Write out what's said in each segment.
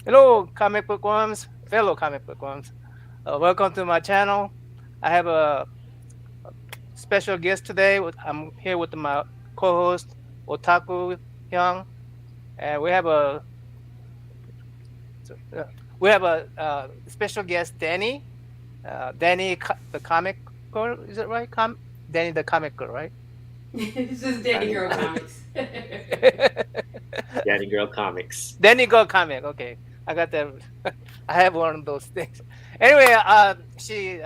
Hello, comic bookworms, fellow comic bookworms. Welcome to my channel. I have a special guest today. I'm here with my co-host Otaku Hyung, and uh, we have a special guest Danny. Danny, the comic girl. Is it right? Danny, the comic girl, right? It's just Danny Danny, Girl Comics. Danny Girl Comics. Danny girl comic. Okay, I got that. I have one of those things. Anyway, uh, she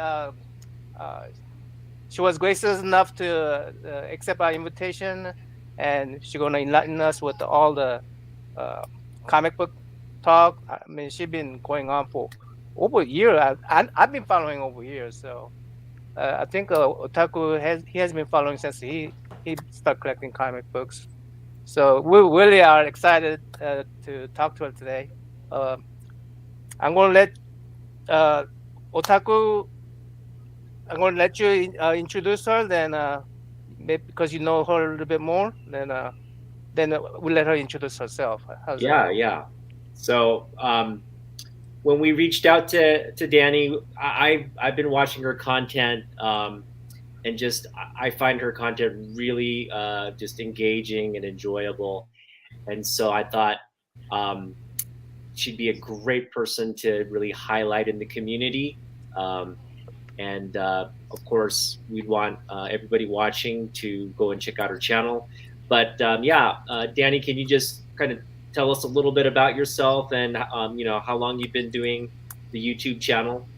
was gracious enough to accept our invitation, and she's gonna enlighten us with all the uh, comic book talk. I mean, she's been going on for over a year. I've been following over years, so I think Otaku has been following since he started collecting comic books. So we really are excited to talk to her today. Uh, I'm gonna let uh, Otaku I'm going to let you introduce her, then maybe because you know her a little bit more, then we'll let her introduce herself. How's that? Yeah. So when we reached out to Danny, I've been watching her content, and just I find her content really just engaging and enjoyable. And so I thought um, she'd be a great person to really highlight in the community. Um, and of course, we'd want everybody watching to go and check out her channel. But Danny, can you just kind of tell us a little bit about yourself and how long you've been doing the YouTube channel?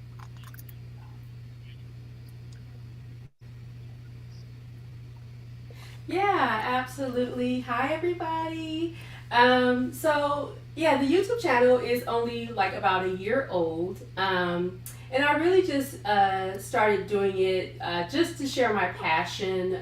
Yeah, absolutely. Hi, everybody. The YouTube channel is only like about a year old. And I really just started doing it just to share my passion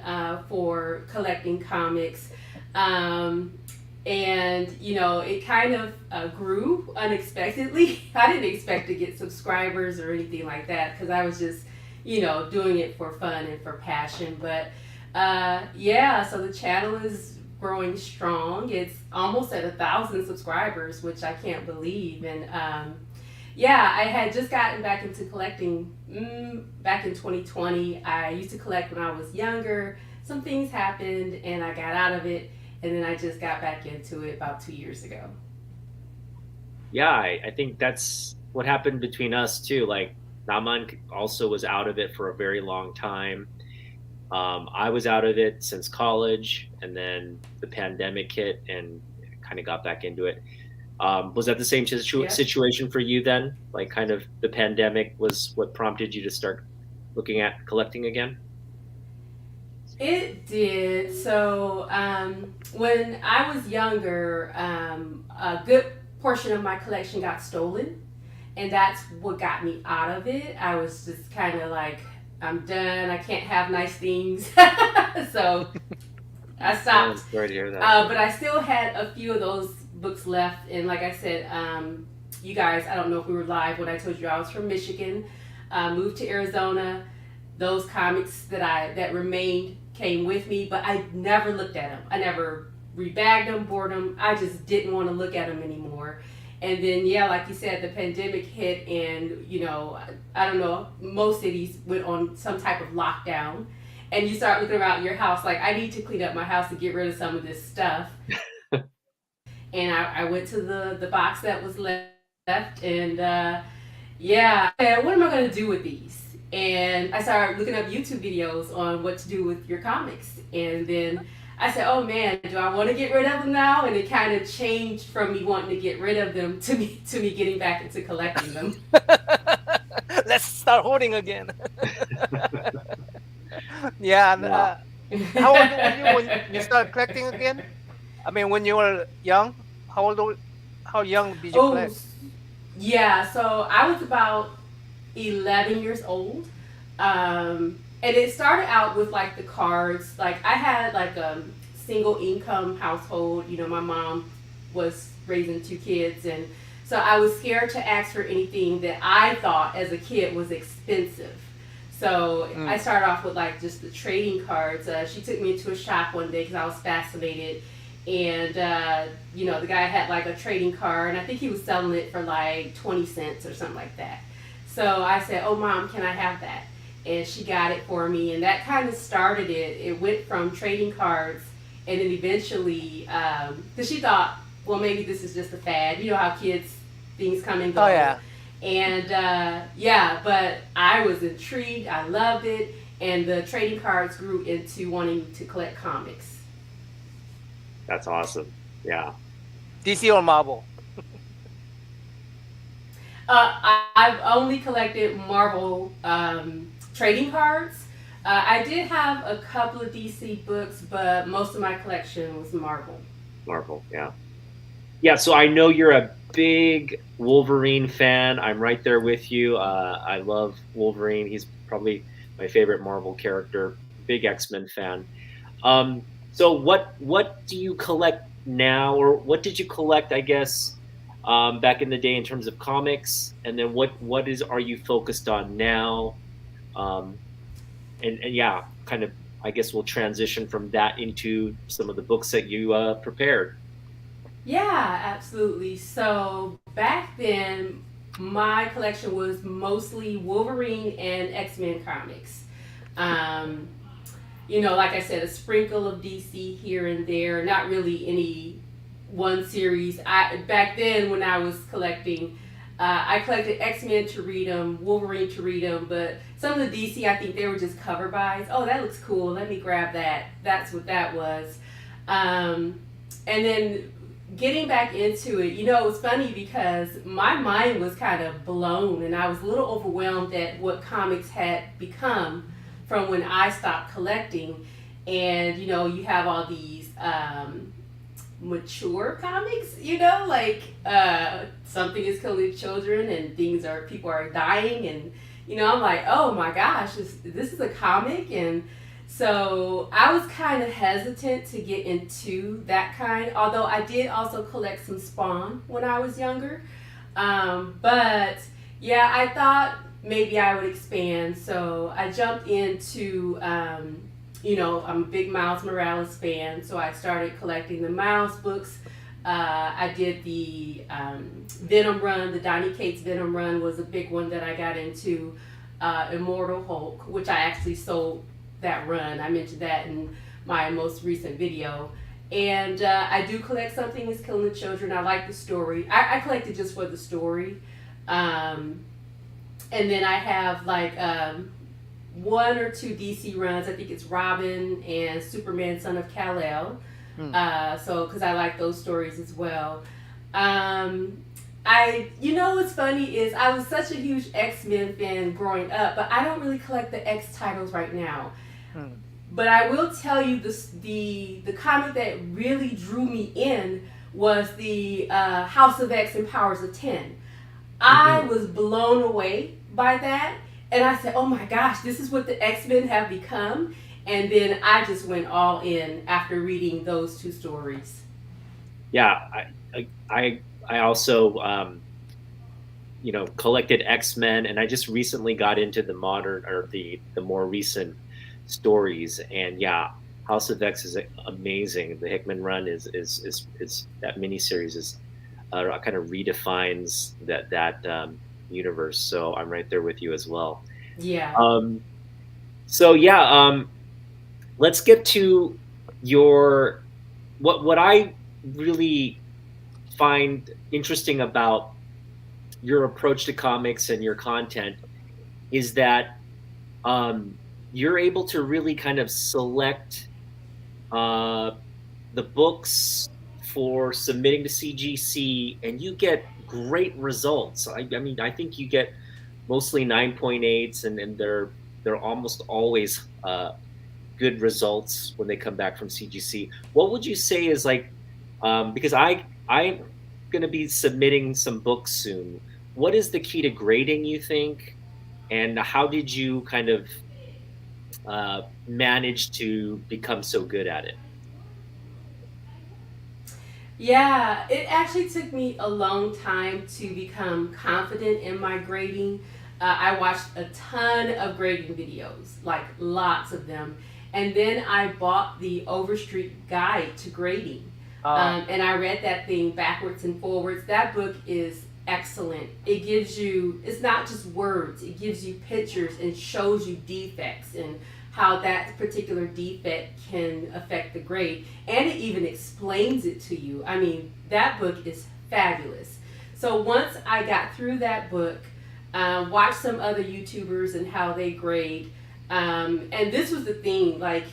for collecting comics. Um, it kind of grew unexpectedly. I didn't expect to get subscribers or anything like that because I was just, doing it for fun and for passion. But so the channel is growing strong. It's almost at 1,000 subscribers, which I can't believe. I had just gotten back into collecting back in 2020. I used to collect when I was younger. Some things happened and I got out of it. And then I just got back into it about 2 years ago. Yeah, I think that's what happened between us too. Like Naman also was out of it for a very long time. I was out of it since college, and then the pandemic hit and kind of got back into it. Was that the same Yep. situation for you then? Like, kind of the pandemic was what prompted you to start looking at collecting again? It did. When I was younger, a good portion of my collection got stolen, and that's what got me out of it. I was just kind of like, I'm done. I can't have nice things. So I Oh, I'm stopped. sorry to hear that. But I still had a few of those books left. And like I said, you guys, I don't know if we were live when I told you I was from Michigan, moved to Arizona. Those comics that remained came with me, but I never looked at them. I never rebagged them, bought them. I just didn't want to look at them anymore. And then, yeah, like you said, the pandemic hit, and I don't know, most cities went on some type of lockdown, and you start looking around your house like, I need to clean up my house to get rid of some of this stuff. And I went to the box that was left, and what am I going to do with these? And I started looking up YouTube videos on what to do with your comics. And then I said, oh man, do I want to get rid of them now? And it kind of changed from me wanting to get rid of them to me getting back into collecting them. Let's start hoarding again. Yeah. And, Yeah. how old were you when you started collecting again? I mean, when you were young. How old? How young did you Oh, collect? yeah. So I was about 11 years old. And it started out with like the cards. Like I had like a single income household. My mom was raising two kids, and so I was scared to ask for anything that I thought as a kid was expensive. So I Mm. started off with like just the trading cards. She took me into a shop one day because I was fascinated, and the guy had like a trading card, and I think he was selling it for like 20 cents or something like that. So I said, "Oh, mom, can I have that?" And she got it for me, and that kind of started it. It went from trading cards, and then eventually, because she thought, well, maybe this is just a fad. You know how kids things come and Oh go, yeah. and yeah. But I was intrigued. I loved it, and the trading cards grew into wanting to collect comics. That's awesome. Yeah. DC or Marvel? I've only collected Marvel trading cards. I did have a couple of DC books, but most of my collection was Marvel. Marvel. Yeah. Yeah. So I know you're a big Wolverine fan. I'm right there with you. I love Wolverine. He's probably my favorite Marvel character. Big X-Men fan. So what do you collect now, or what did you collect? I guess back in the day in terms of comics, and then what is are you focused on now? Um, and yeah, kind of. I guess we'll transition from that into some of the books that you prepared. Yeah, absolutely. So back then, my collection was mostly Wolverine and X Men comics. Um, like I said, a sprinkle of DC here and there. Not really any one series. I back then when I was collecting, I collected X Men to read them, Wolverine to read them, but some of the DC I think they were just cover buys. Oh, that looks cool. Let me grab that. That's what that was. Um, and then getting back into it, it was funny because my mind was kind of blown and I was a little overwhelmed at what comics had become from when I stopped collecting. And, you have all these mature comics, like something is killing children and people are dying. And, I'm like, oh my gosh, this is a comic. And so I was kind of hesitant to get into that kind, although I did also collect some Spawn when I was younger. But yeah, I thought maybe I would expand. So I jumped into, I'm a big Miles Morales fan. So I started collecting the Miles books. I did the Venom run, the Donny Cates Venom run was a big one that I got into. Immortal Hulk, which I actually sold that run. I mentioned that in my most recent video. And I do collect Something is Killing the Children. I like the story. I collect it just for the story. And then I have like one or two DC runs. I think it's Robin and Superman, Son of Kal-El. Hmm. So, because I like those stories as well. What's funny is I was such a huge X-Men fan growing up, but I don't really collect the X titles right now. Hmm. But I will tell you this: the comic that really drew me in was the House of X and Powers of 10. I Mm-hmm. was blown away by that, and I said, "Oh my gosh, this is what the X-Men have become." And then I just went all in after reading those two stories. Yeah, I also collected X-Men, and I just recently got into the modern or the more recent stories. And yeah, House of X is amazing. The Hickman run is that miniseries is kind of redefines that universe. So I'm right there with you as well. Yeah. Um, so yeah, let's get to your what I really find interesting about your approach to comics and your content is that you're able to really kind of select uh, the books for submitting to CGC, and you get great results. I mean, I think you get mostly 9.8s, and they're almost always good results when they come back from CGC. What would you say is like because I'm going to be submitting some books soon. What is the key to grading, you think, and how did you kind of manage to become so good at it? Yeah, it actually took me a long time to become confident in my grading. I watched a ton of grading videos, like lots of them. And then I bought the Overstreet Guide to Grading. Uh, And I read that thing backwards and forwards. That book is excellent. It gives you, it's not just words, it gives you pictures and shows you defects and how that particular defect can affect the grade. And it even explains it to you. I mean, that book is fabulous. So once I got through that book, watched some other YouTubers and how they grade. And this was the thing, like,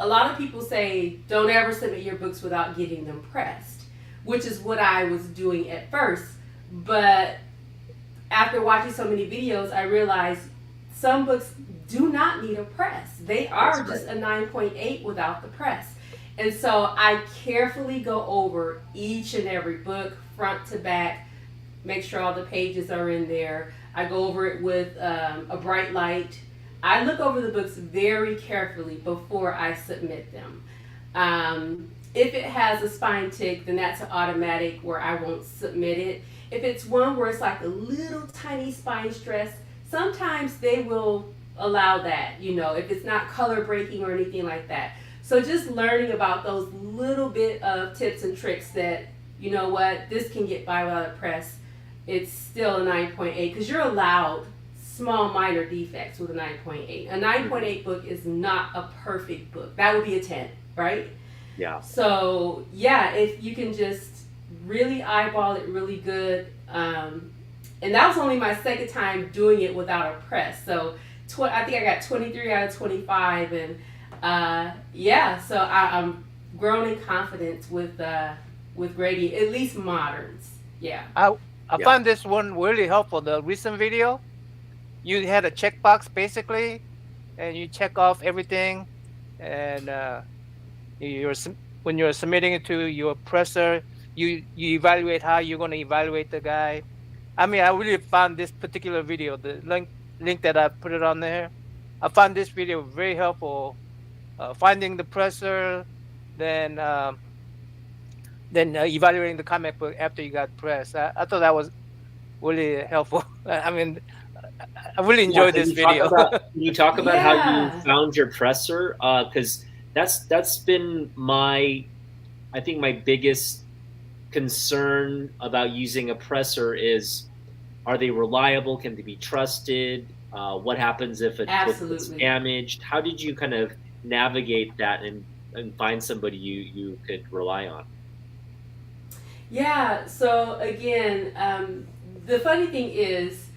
a lot of people say don't ever submit your books without getting them pressed, which is what I was doing at first. But after watching so many videos, I realized some books do not need a press. They are just a 9.8 without the press. And so I carefully go over each and every book, front to back, make sure all the pages are in there. I go over it with a bright light. I look over the books very carefully before I submit them. If it has a spine tick, then that's an automatic where I won't submit it. If it's one where it's like a little tiny spine stress, sometimes they will allow that, you know, if it's not color breaking or anything like that. So just learning about those little bit of tips and tricks that, you know what, this can get by without a press. It's still a 9.8 because you're allowed small minor defects with a 9.8. A 9.8 book is not a perfect book. That would be a 10, right? Yeah. So yeah, if you can just really eyeball it really good. And that was only my second time doing it without a press. So I think I got 23 out of 25. And yeah, so I'm grown in confidence with grading, at least moderns. Yeah. I found this one really helpful. The recent video, you had a checkbox basically, and you check off everything, and when you're submitting it to your presser, you evaluate how you're going to evaluate the guy. I mean, I really found this particular video, the link that I put it on there. I found this video very helpful. Finding the presser, then evaluating the comic book after you got pressed. I thought that was really helpful. I mean, I really enjoyed this video. Can you talk about how you Yeah. found your presser? Because that's been I think my biggest concern about using a presser is, are they reliable? Can they be trusted? What happens if a book is Absolutely. damaged? How did you kind of navigate that and find somebody you could rely on? Yeah, so again, the funny thing is,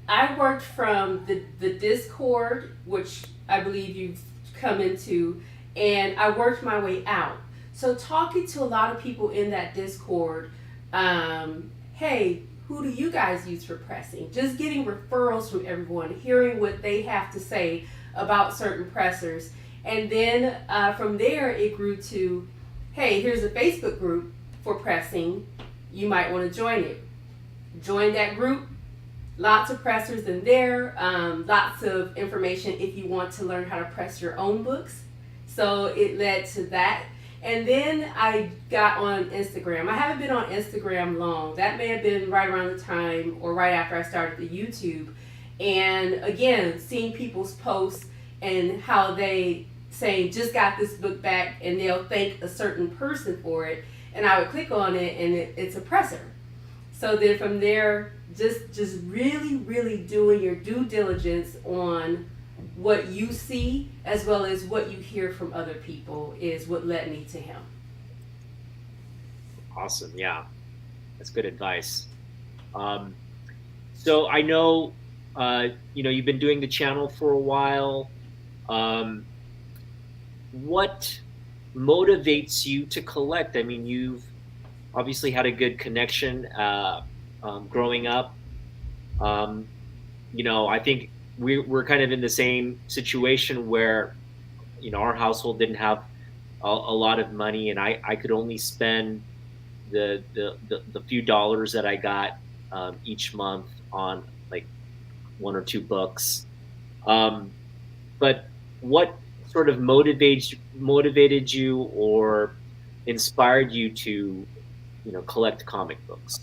I worked from the Discord, which I believe you've come into, and I worked my way out. So talking to a lot of people in that Discord, hey, who do you guys use for pressing? Just getting referrals from everyone, hearing what they have to say about certain pressers. And then from there, it grew to, hey, here's a Facebook group for pressing. You might want to join it. Join that group. Lots of pressers in there. Lots of information if you want to learn how to press your own books. So it led to that. And then I got on Instagram. I haven't been on Instagram long. That may have been right around the time or right after I started the YouTube. And again, seeing people's posts and how they say, just got this book back, and they'll thank a certain person for it. And I would click on it, and it's a presser. So then from there, just really, really doing your due diligence on what you see as well as what you hear from other people is what led me to him. Awesome. Yeah, that's good advice. So I know, you've been doing the channel for a while. What motivates you to collect? I mean, you've obviously had a good connection growing up. I think we're kind of in the same situation where, our household didn't have a lot of money, and I could only spend the few dollars that I got each month on like one or two books. But what sort of motivated you or inspired you to, collect comic books?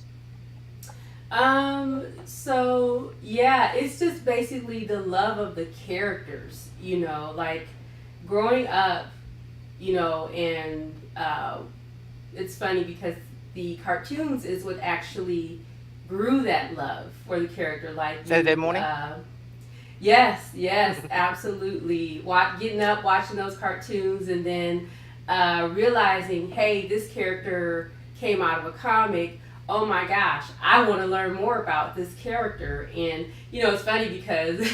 So yeah, it's just basically the love of the characters, like growing up, and it's funny because the cartoons is what actually grew that love for the character. Like Saturday you, morning. yes, yes, absolutely. Getting up, watching those cartoons, and then realizing, hey, this character came out of a comic. Oh my gosh, I want to learn more about this character. And it's funny because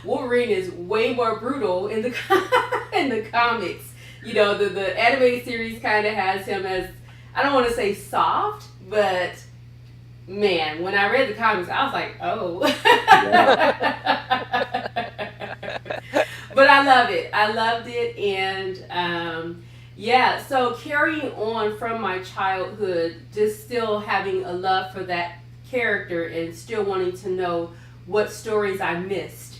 Wolverine is way more brutal in the in the comics. The animated series kind of has him as, I don't want to say soft, but man, when I read the comics, I was like, oh. But I love it. I loved it. And yeah, so carrying on from my childhood, just still having a love for that character and still wanting to know what stories I missed,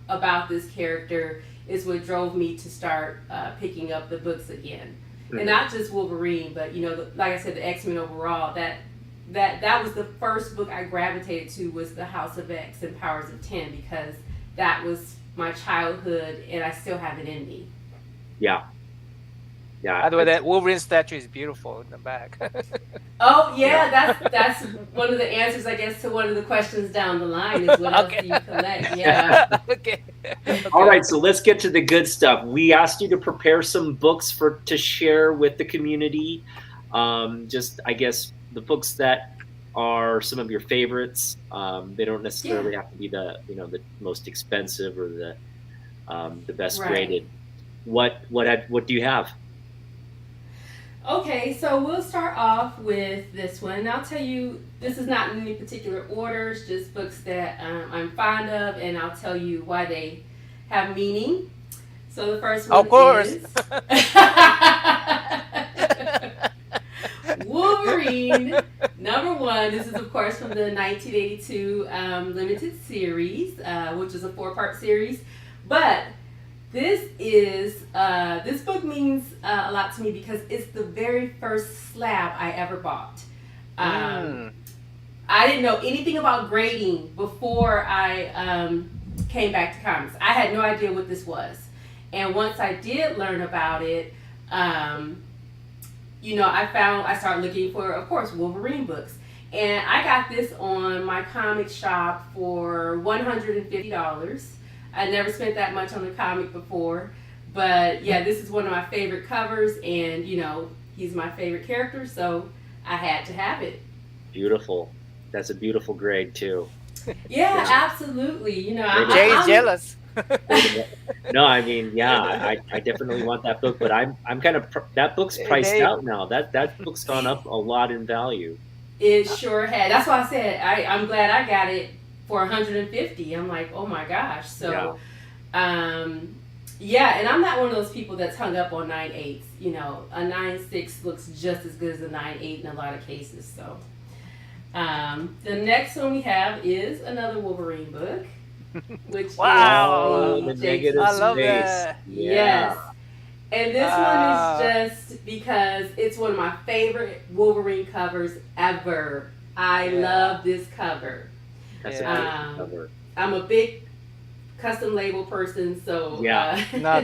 about this character is what drove me to start picking up the books again. Mm-hmm. And not just Wolverine, but, like I said, the X-Men overall, that was the first book I gravitated to, was the House of X and Powers of 10, because that was my childhood and I still have it in me. Yeah. Yeah. By the way, that Wolverine statue is beautiful in the back. Oh yeah, that's one of the answers, I guess, to one of the questions down the line is what else do you collect? Yeah. Okay. All right, so let's get to the good stuff. We asked you to prepare some books to share with the community. Just, I guess, the books that are some of your favorites. They don't necessarily have to be the the most expensive or the best graded. What do you have? Okay, so we'll start off with this one. And I'll tell you, this is not in any particular order, it's just books that I'm fond of, and I'll tell you why they have meaning. So the first one is Wolverine, #1. This is, of course, from the 1982 limited series, which is a 4-part series. But this book means a lot to me because it's the very first slab I ever bought. I didn't know anything about grading before I came back to comics. I had no idea what this was. And once I did learn about it, I started looking for, of course, Wolverine books. And I got this on my comic shop for $150. I never spent that much on a comic before. But yeah, this is one of my favorite covers, and he's my favorite character, so I had to have it. Beautiful. That's a beautiful grade too. Yeah, absolutely. Jay's jealous. No, I mean, yeah, I definitely want that book, but I'm kind of that book's priced out now. That book's gone up a lot in value. It sure had. That's why I said I'm glad I got it for $150. I'm like, oh my gosh. So, yeah, and I'm not one of those people that's hung up on 9/8. A 9/6 looks just as good as a 9/8 in a lot of cases. So, the next one we have is another Wolverine book, which wow, is I love that. Yes. And this one is just because it's one of my favorite Wolverine covers ever. I love this cover. That's a great cover. I'm a big custom label person, so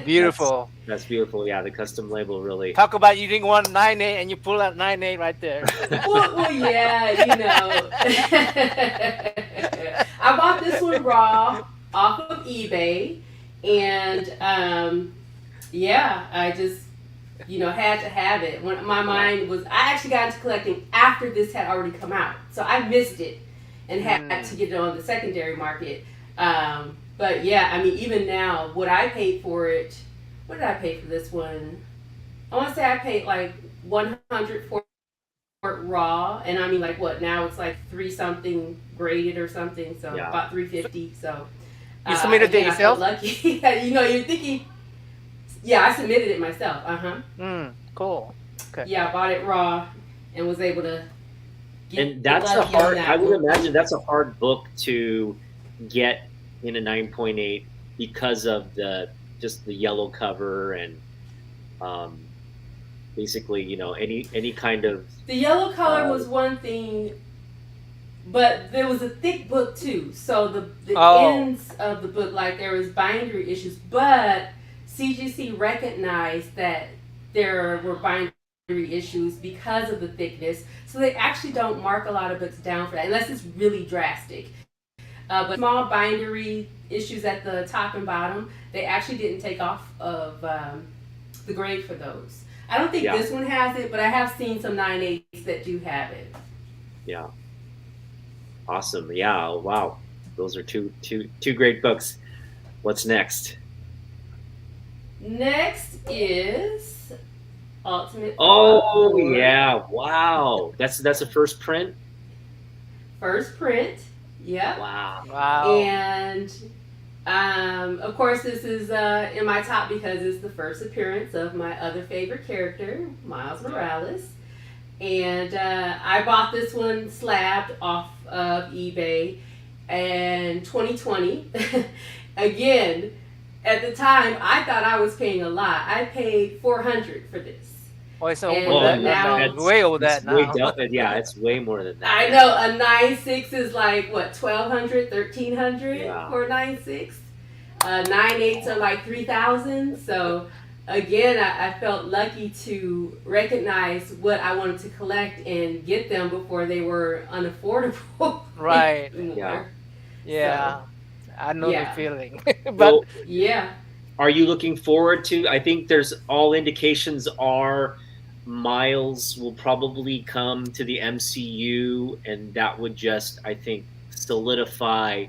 beautiful. That's beautiful. Yeah, the custom label really. Talk about you didn't want 9/8 and you pull out 9/8 right there. well, yeah, I bought this one raw off of eBay, and I just had to have it. When my mind was, I actually got into collecting after this had already come out, so I missed it and had to get it on the secondary market. But yeah, I mean, even now, what I paid for it, what did I pay for this one? I want to say I paid like $100 for it raw, and I mean, like, what, now it's like 3-something graded or something, so about $350. So you submitted it yourself? I felt lucky. You're thinking, I submitted it myself. Cool. Okay. Yeah, I bought it raw and was able to get. And that's a hard. I would imagine that's a hard book to get in a 9.8 because of the yellow cover and basically any kind of. The yellow color was one thing, but there was a thick book too. So the ends of the book, like, there was bindery issues, but CGC recognized that there were bindery issues because of the thickness. So they actually don't mark a lot of books down for that, unless it's really drastic. But small bindery issues at the top and bottom, they actually didn't take off of the grade for those. I don't think Yeah. this one has it, but I have seen some 9/8s that do have it. Yeah. Awesome. Yeah. Wow. Those are two great books. What's next? Next is Ultimate Oh Thor. yeah. Wow. That's a first print. First print. Yep. Wow. Wow. And of course, this is in my top because it's the first appearance of my other favorite character, Miles Morales. And I bought this one slabbed off of eBay in 2020. Again, at the time, I thought I was paying a lot. I paid $400 for this. Oh, it's And over that. now- That's way over that Way now. yeah, it's way more than that. I know a 9/6 is like what, 1,200, 1,300 Yeah. for a 9/6. 9/8s are like 3,000. So again, I felt lucky to recognize what I wanted to collect and get them before they were unaffordable. Right. anymore. Yeah. I know Yeah. the feeling. But So, Yeah. are you looking forward to? I think there's all indications are Miles will probably come to the MCU, and that would just, I think, solidify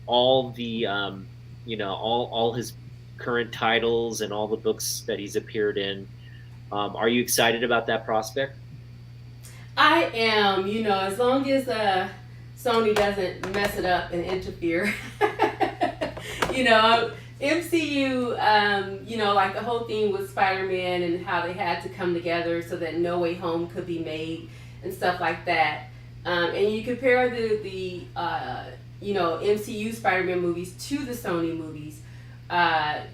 all the all his current titles and all the books that he's appeared in. Are you excited about that prospect? I am, as long as Sony doesn't mess it up and interfere. MCU, like the whole thing with Spider-Man and how they had to come together so that No Way Home could be made and stuff like that. And you compare the MCU Spider-Man movies to the Sony movies.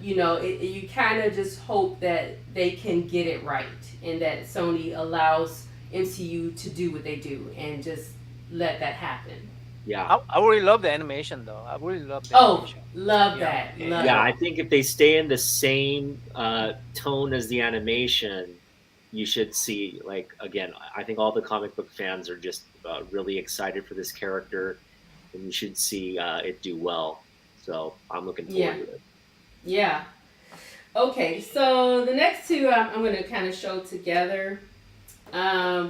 You kind of just hope that they can get it right and that Sony allows MCU to do what they do and just let that happen. Yeah. I really love the animation, though. I really love the Oh, animation. love Yeah. that. Love Yeah, it. I think if they stay in the same tone as the animation, you should see, like, again, I think all the comic book fans are just really excited for this character, and you should see it do well. So I'm looking forward Yeah. to it. Yeah. Okay, so the next two I'm going to kind of show together,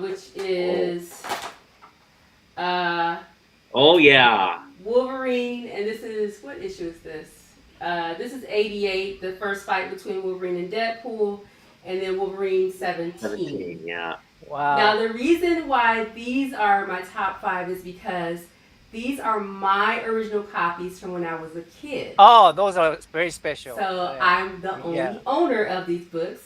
which is Oh, yeah. Wolverine, and this is, what issue is this? This is 88, the first fight between Wolverine and Deadpool, and then Wolverine 17. 17, yeah. Wow. Now, the reason why these are my top 5 is because these are my original copies from when I was a kid. Oh, those are very special. So Yeah. I'm the only Yeah. owner of these books,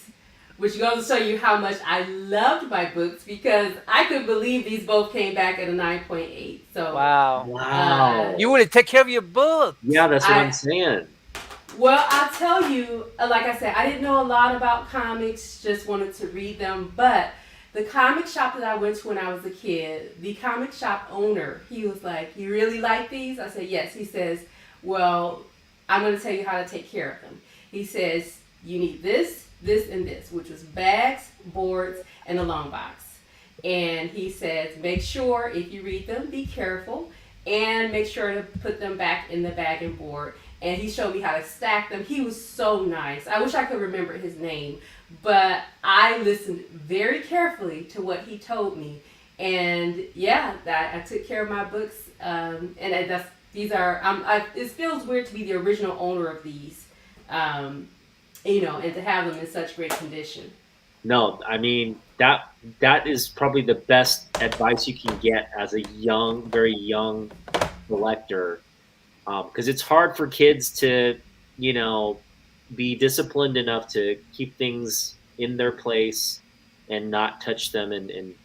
which goes to show you how much I loved my books because I could believe these both came back at a 9.8. So, Wow. Wow. You really take care of your book. Yeah, that's what I- I'm saying. well, I'll tell you, like I said, I didn't know a lot about comics, just wanted to read them. But the comic shop that I went to when I was a kid, the comic shop owner, he was like, "You really like these?" I said, "Yes." He says, "Well, I'm going to tell you how to take care of them." He says, "You need this, this, and this," which was bags, boards, and a long box. And he says, make sure if you read them, be careful, and make sure to put them back in the bag and board. And he showed me how to stack them. He was so nice. I wish I could remember his name, but I listened very carefully to what he told me. And yeah, I took care of my books. And it feels weird to be the original owner of these, and to have them in such great condition. No, I mean, that is probably the best advice you can get as a very young collector. Because it's hard for kids to, be disciplined enough to keep things in their place and not touch them and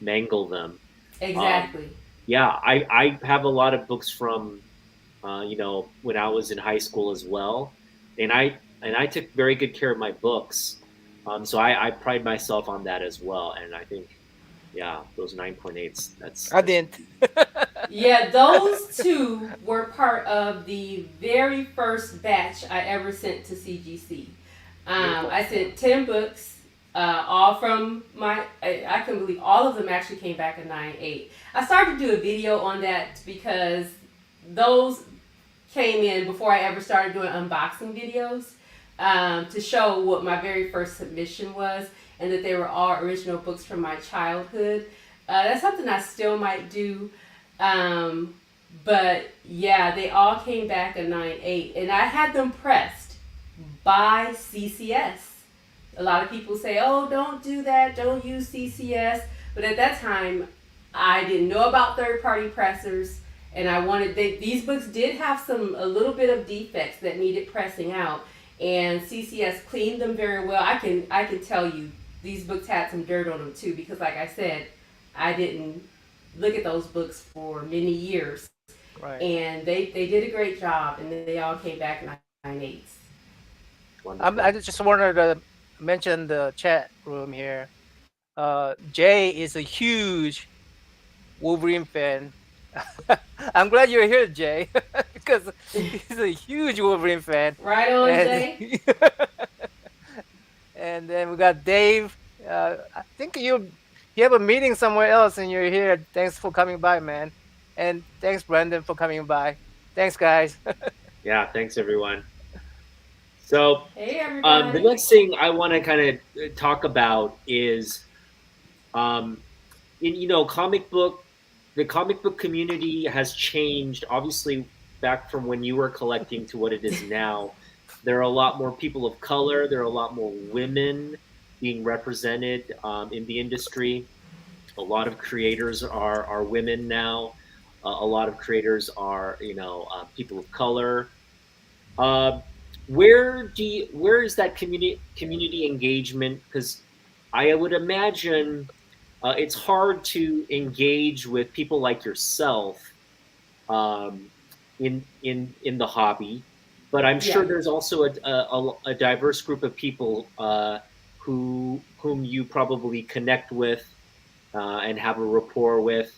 mangle them. Exactly. Yeah, I have a lot of books from, when I was in high school as well, and I took very good care of my books. So I pride myself on that as well, and I think, yeah, those 9.8s. I didn't. Yeah, those two were part of the very first batch I ever sent to CGC. I sent 10 books All from I couldn't believe all of them actually came back in 98. I started to do a video on that because those came in before I ever started doing unboxing videos, to show what my very first submission was, and that they were all original books from my childhood. That's something I still might do. Um, but yeah, they all came back in 98, and I had them pressed by CCS. A lot of people say, "Oh, don't do that. Don't use CCS." But at that time, I didn't know about third-party pressers, and I wanted these books did have a little bit of defects that needed pressing out, and CCS cleaned them very well. I can tell you these books had some dirt on them too, because like I said, I didn't look at those books for many years, Right. and they did a great job, and they all came back in 98. I Wonderful. just wanted to mention the chat room here. Jay is a huge Wolverine fan. I'm glad you're here, Jay, because he's a huge Wolverine fan. Right on, And Jay. and then we got Dave. I think you have a meeting somewhere else, and you're here. Thanks for coming by, man. And thanks, Brendan, for coming by. Thanks, guys. Yeah, thanks everyone. So Hey, the everybody. next thing I want to kind of talk about is, um, in comic book. The comic book community has changed, obviously, back from when you were collecting to what it is now. There are a lot more people of color. There are a lot more women being represented in the industry. A lot of creators are women now. A lot of creators are people of color. Uh, where is that community engagement? Because I would imagine it's hard to engage with people like yourself um, in the hobby, but I'm sure Yeah. there's also a diverse group of people whom you probably connect with and have a rapport with.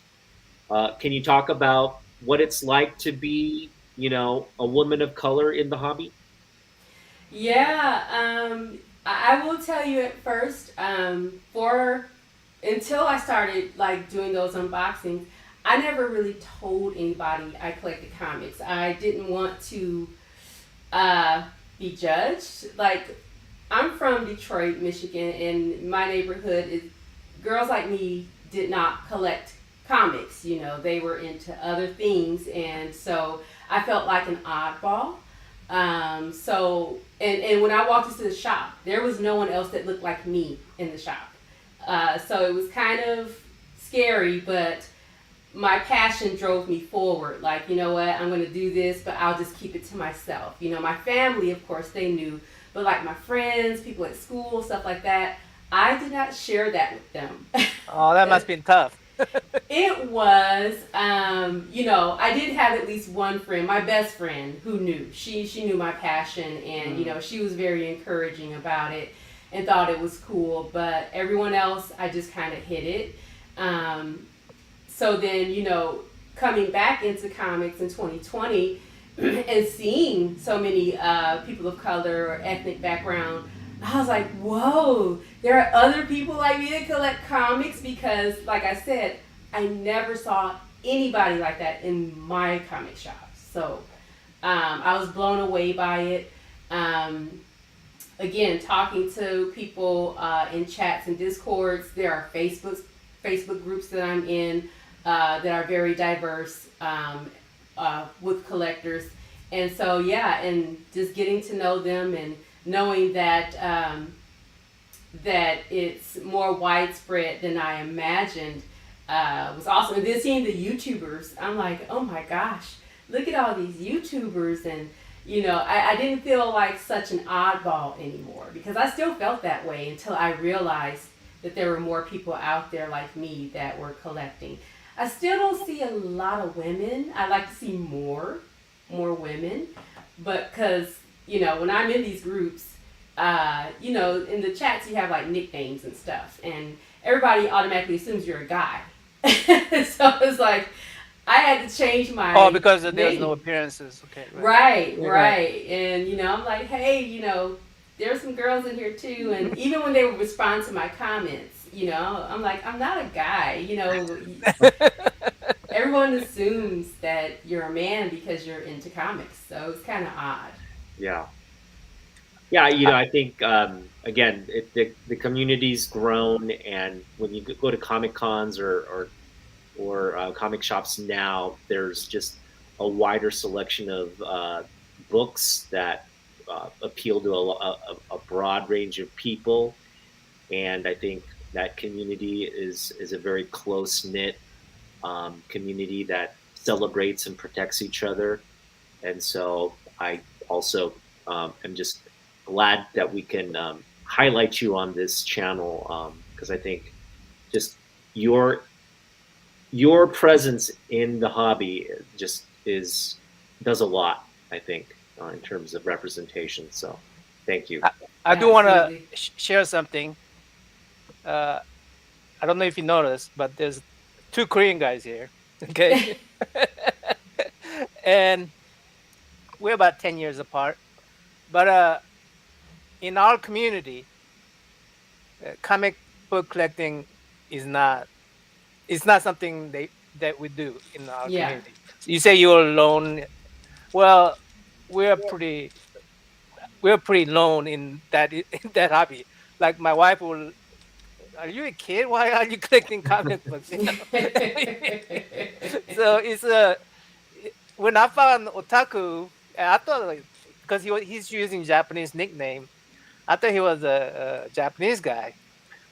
Can you talk about what it's like to be, a woman of color in the hobby? Yeah, I will tell you at first, for until I started like doing those unboxings, I never really told anybody I collected comics. I didn't want to uh, be judged. Like, I'm from Detroit, Michigan, and my neighborhood is girls like me did not collect comics. You know, they were into other things, and so I felt like an oddball. And when I walked into the shop, there was no one else that looked like me in the shop. So it was kind of scary, but my passion drove me forward. Like, you know what, I'm going to do this, but I'll just keep it to myself. You know, my family, of course, they knew, but like my friends, people at school, stuff like that, I did not share that with them. Oh, that must have been tough. It was, I did have at least one friend, my best friend, who knew. She knew my passion, and Mm. she was very encouraging about it, and thought it was cool. But everyone else, I just kind of hid it. Um, so then, coming back into comics in 2020, and seeing so many people of color or ethnic background, I was like, whoa, there are other people like me that collect comics, because, like I said, I never saw anybody like that in my comic shop. So I was blown away by it. Um, Again, talking to people in chats and discords, there are Facebook groups that I'm in that are very diverse, with collectors, and so yeah, and just getting to know them and knowing that it's more widespread than I imagined was awesome. And then seeing the YouTubers, I'm like, oh my gosh, look at all these YouTubers. And, I didn't feel like such an oddball anymore, because I still felt that way until I realized that there were more people out there like me that were collecting. I still don't see a lot of women. I'd like to see more women, but because, when I'm in these groups, in the chats you have like nicknames and stuff, and everybody automatically assumes you're a guy. So it's like I had to change Oh, my because there's no name. appearances. Okay, right. Right, Right. right. And I'm like, hey, there's some girls in here too, and even when they would respond to my comments, I'm like, I'm not a guy. Everyone assumes that you're a man because you're into comics, so it's kind of odd. Yeah. Yeah, I think again, the community's grown, and when you go to comic cons or comic shops now, there's just a wider selection of books that appeal to a broad range of people, and I think that community is a very close knit community that celebrates and protects each other, and so I also am just glad that we can highlight you on this channel because I think just your your presence in the hobby just is does a lot. I think in terms of representation. So, thank you. I do want to Absolutely. share something. Uh, I don't know if you noticed, but there's two Korean guys here. Okay. And we're about 10 years apart. But in our community, comic book collecting is not it's not something that we do in our Yeah. community. You say you're alone. Well, we're pretty we're pretty known in that in that hobby. Like my wife will, are you a kid? Why are you collecting comic books? So it's when I found Otaku, I thought like, because he's using Japanese nickname, I thought he was a Japanese guy.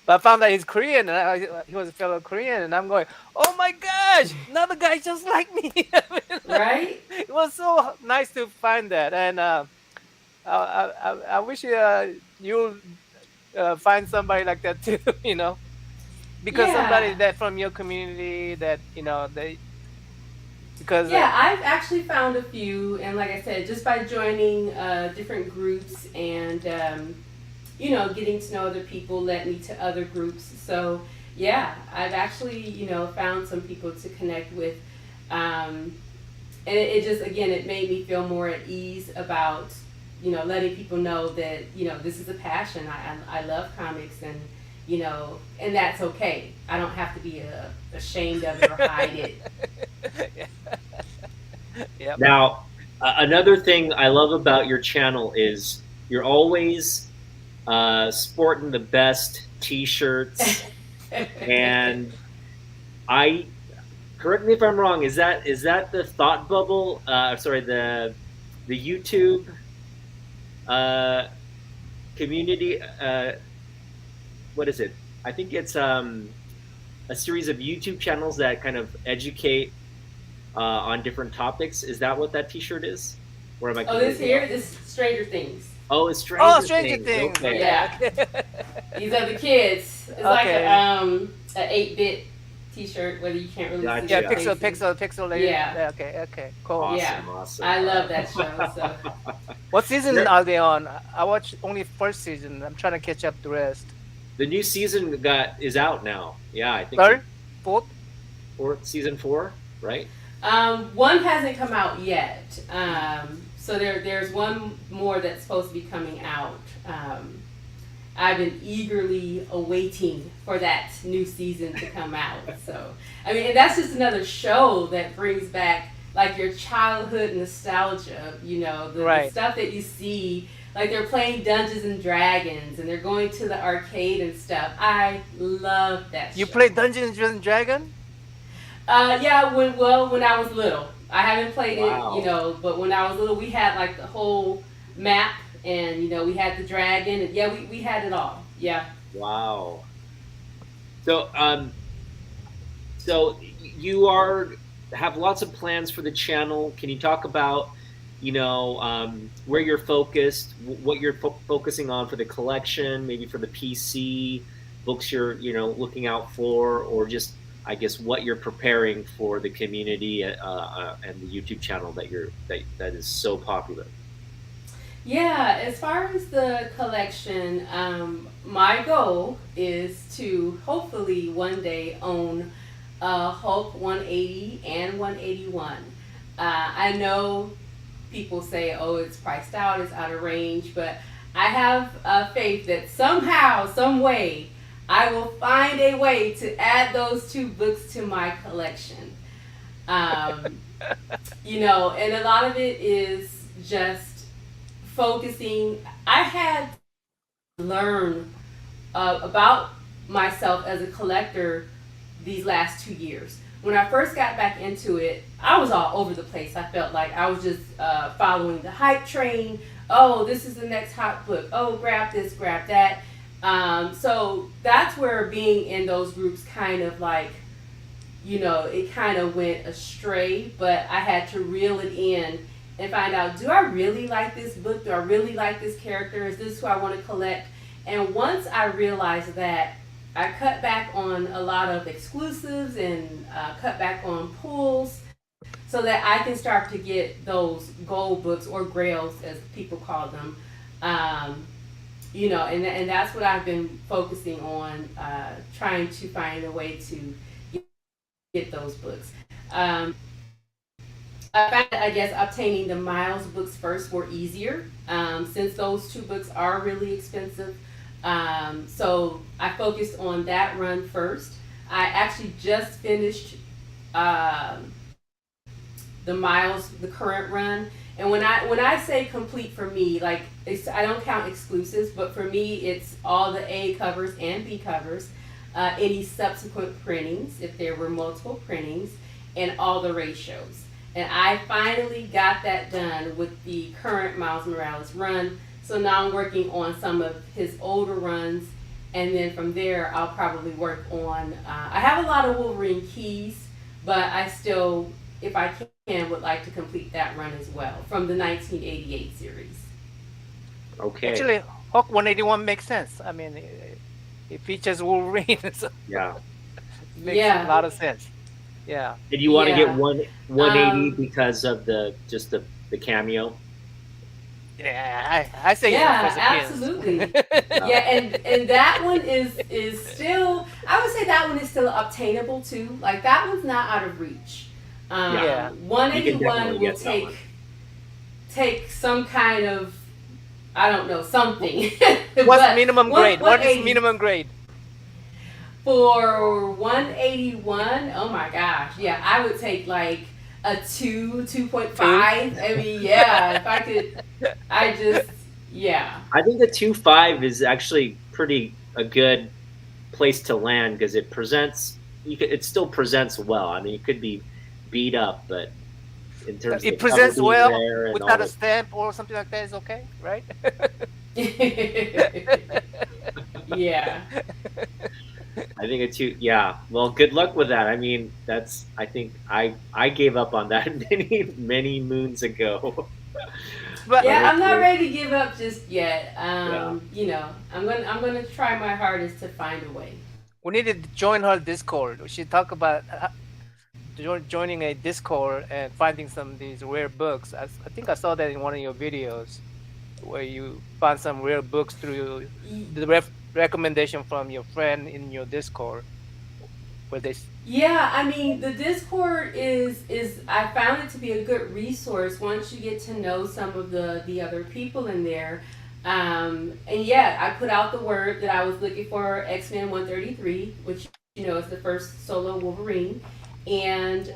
But I found that he's Korean, and he was a fellow Korean, and I'm going, "Oh my gosh, another guy just like me!" I mean, Right? it was so nice to find that, and I wish you'll find somebody like that too. Because somebody Yeah. that from your community that they because Yeah, I've actually found a few, and like I said, just by joining different groups and getting to know other people led me to other groups. So yeah, I've actually found some people to connect with, and it just again it made me feel more at ease about letting people know that this is a passion. I love comics, and that's okay. I don't have to be ashamed of it or hide it. yep. Now, another thing I love about your channel is you're always sporting the best T-shirts, and I correct me if I'm wrong. Is that the Thought Bubble? Sorry, the YouTube uh, community. What is it? I think it's a series of YouTube channels that kind of educate on different topics. Is that what that T-shirt is? Or am I Oh, this completely here, off? this Stranger Things. Oh, it's Oh, Stranger Stranger Things. Things. Okay. Okay. Yeah. Okay. These are the kids. It's like Okay. a 8-bit T-shirt, whether you can't really see Yeah, the Gotcha. pixel. Later. Yeah. Okay. Okay. Cool. Awesome, Yeah, awesome. I love that show. So What season There- are they on? I watched only first season. I'm trying to catch up the rest. the new season is out now. Yeah, I think Third, fourth. season 4, right? one hasn't come out yet. So there's one more that's supposed to be coming out. I've been eagerly awaiting for that new season to come out. So I mean, and that's just another show that brings back like your childhood nostalgia. The Right. stuff that you see. Like they're playing Dungeons and Dragons, and they're going to the arcade and stuff. I love that. You show. play Dungeons and Dragon? Yeah, when I was little. I haven't played Wow. it, but when I was little, we had like the whole map, and we had the dragon, and yeah, we had it all. Yeah. Wow. So, so you have lots of plans for the channel. Can you talk about, where you're focused, what you're focusing on for the collection, maybe for the PC books you're, looking out for, or just, I guess, what you're preparing for the community and the YouTube channel that is so popular. Yeah, as far as the collection, my goal is to hopefully one day own Hulk 180 and 181. I know people say, oh, it's priced out, it's out of range, but I have faith that somehow, some way, I will find a way to add those two books to my collection. Um, and a lot of it is just focusing. I had to learn about myself as a collector these last 2 years. When I first got back into it, I was all over the place. I felt like I was just following the hype train. Oh, this is the next hot book. Oh, grab this, grab that. So that's where being in those groups kind of like, it kind of went astray, but I had to reel it in and find out, do I really like this book? Do I really like this character? Is this who I want to collect? And once I realized that, I cut back on a lot of exclusives and cut back on pulls so that I can start to get those gold books or grails, as people call them. And that's what I've been focusing on, trying to find a way to get those books. I found that I guess obtaining the Miles books first were easier, since those two books are really expensive. So I focused on that run first. I actually just finished the Miles, the current run. And when I say complete for me, like I don't count exclusives, but for me it's all the A covers and B covers, any subsequent printings if there were multiple printings, and all the ratios. And I finally got that done with the current Miles Morales run. So now I'm working on some of his older runs, and then from there I'll probably work on. I have a lot of Wolverine keys, but I still, if I can, would like to complete that run as well from the 1988 series. Okay. Actually, Hulk 181 makes sense. I mean, it features Wolverine, so Yeah. it makes a lot of sense. Yeah. Did you want to get Yeah. 180 because of the cameo? Yeah, I say Yeah, Professor absolutely. Pins. Yeah, and that one is still, I would say that one is still obtainable too. Like that one's not out of reach. Yeah. You can 181 definitely will get that one. take some kind of, I don't know, something. What's But minimum grade? What is 180 minimum grade? for 181? Oh my gosh. Yeah, I would take like a 2.5. I mean, yeah, if I could, yeah. I think the 2.5 is actually pretty a good place to land because it presents. It still presents well. I mean, it could be beat up, but in terms of It the cover presents being well there and without all a stamp or something like that is okay, right? Yeah. I think it's two. Yeah. Well, good luck with that. I mean, that's. I think I gave up on that many moons ago. But Yeah, I'm not ready to give up just yet. Yeah. I'm gonna try my hardest to find a way. we need to join her Discord. She talk about joining a Discord and finding some of these rare books. I think I saw that in one of your videos where you found some rare books through the recommendation from your friend in your Discord. Where they Yeah, I mean the Discord is I found it to be a good resource once you get to know some of the other people in there. And yeah, I put out the word that I was looking for X-Men 133, which is the first solo Wolverine, and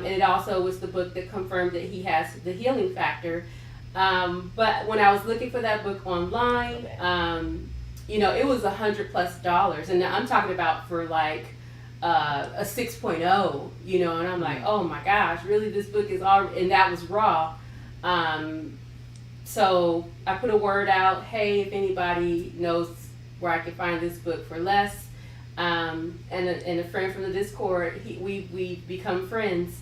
it also was the book that confirmed that he has the healing factor. But when I was looking for that book online, it was $100+, and I'm talking about for like a 6.0, and I'm like, oh my gosh, really? This book is all, and that was raw. So I put a word out, hey, if anybody knows where I can find this book for less, and a friend from the Discord, we become friends.